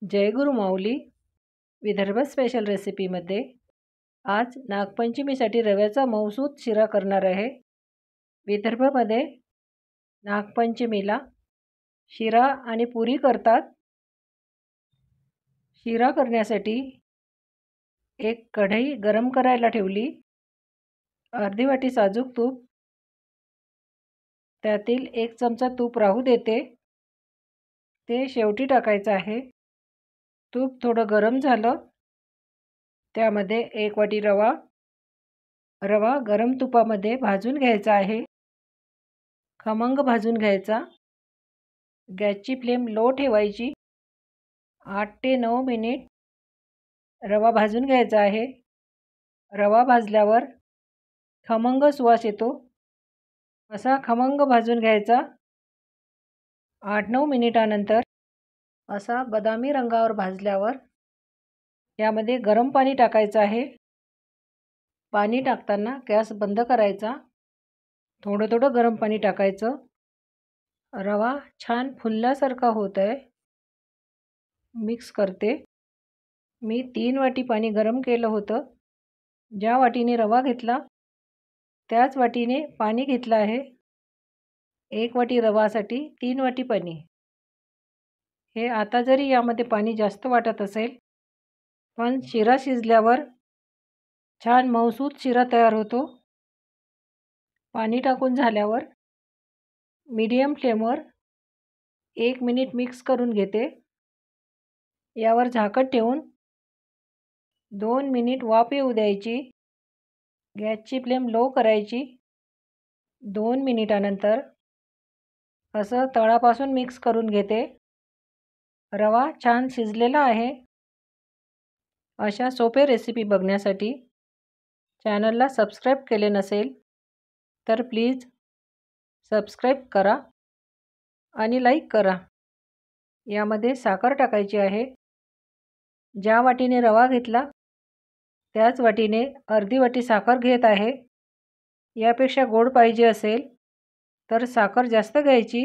जय गुरु माऊली. Vidarbha special रेसिपीमध्ये आज नागपंचमीसाठी रव्याचा मऊसूत शिरा करणार आहे. विदर्भमध्ये नागपंचमीला शिरा आणि पुरी करतात. शिरा करण्यासाठी एक कढई गरम करायला ठेवली. अर्धी वाटी साजूक तूप, त्यातील 1 चमचा तूप राहू देते. ते शेवटी टाकायचं आहे. तूप थोडं गरम झालं, त्यामध्ये 1 वाटी रवा गरम तुपामध्ये भाजून घ्यायचा आहे. खमंग भाजून घ्यायचा. गॅसची फ्लेम लो ठेवायची. 8 ते 9 मिनिट रवा भाजून घ्यायचा आहे. रवा भाजल्यावर खमंग सुवास येतो. असा खमंग भाजून घ्यायचा. 8-9 मिनिटानंतर असा बदामी रंगावर भाजल्यावर यामध्ये गरम पाणी टाकायचं आहे. पाणी टाकताना गॅस बंद करायचा. थोडं थोडं गरम पाणी टाकायचं. रवा छान फुलल्यासारखा होत आहे. मिक्स करते. मी 3 वाटी पाणी गरम केलं होतं. ज्या वाटीने रवा घेतला त्याच वाटीने पाणी घेतलं आहे. 1 वाटी रवासाठी 3 वाटी पाणी. हे आता जरी यामध्ये पाणी जास्त वाटत असेल, पण शिरा शिजल्यावर छान मऊसूत शिरा तयार होतो. पाणी टाकून झाल्यावर मीडियम फ्लेमवर 1 मिनिट मिक्स करून घेते. यावर झाकण ठेवून 2 मिनिट वाफ येऊ द्यायची. गॅसची फ्लेम लो करायची. 2 मिनिटानंतर असं तळापासून मिक्स करून घेते. रवा छान शिजलेला आहे. अशा सोपे रेसिपी बघण्यासाठी चॅनलला सबस्क्राईब केले नसेल तर प्लीज सबस्क्राईब करा आणि लाईक करा. यामध्ये साखर टाकायची आहे. ज्या वाटीने रवा घेतला त्याच वाटीने अर्धी वाटी साखर घेत आहे. यापेक्षा गोड पाहिजे असेल तर साखर जास्त घ्यायची.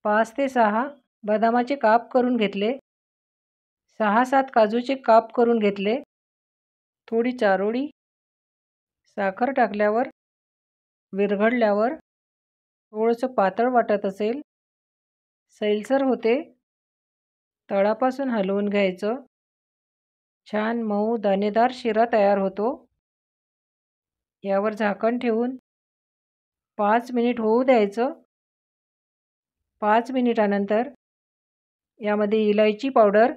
5 ते 6 बदामाचे काप करून घेतले. 6-7 काजूचे काप करून घेतले. थोडी चारोळी. साखर टाकल्यावर विरघळल्यावर थोडंसं पातळ वाटत असेल, सैलसर होते. तळापासून हलवून घ्यायचं. छान मऊ दाणेदार शिरा तयार होतो. यावर झाकण ठेवून 5 मिनिट होऊ द्यायचं. 5 मिनिटानंतर यामध्ये इलायची पावडर,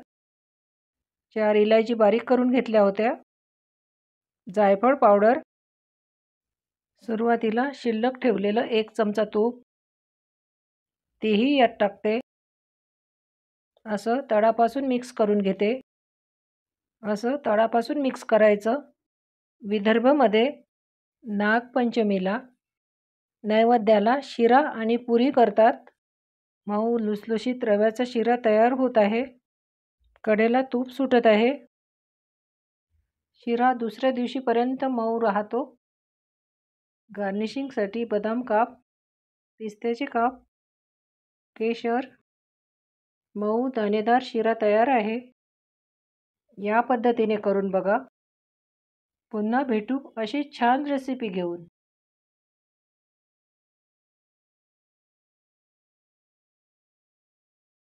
4 इलायची बारीक करून घेतल्या होत्या, जायफळ पावडर, सुरुवातीला शिल्लक ठेवलेलं 1 चमचा तूप, तेही यात टाकते. असं तळापासून मिक्स करून घेते. असं तळापासून मिक्स करायचं. विदर्भमध्ये नागपंचमीला नैवेद्याला शिरा आणि पुरी करतात. मऊ लुसलुशीत रव्याचा शिरा तयार होत आहे. कडेला तूप सुटत आहे. शिरा दुसऱ्या दिवशीपर्यंत मऊ राहतो. गार्निशिंगसाठी बदाम काप, पिस्त्याचे काप, केशर. मऊ दाणेदार शिरा तयार आहे. या पद्धतीने करून बघा. पुन्हा भेटू अशी छान रेसिपी घेऊन.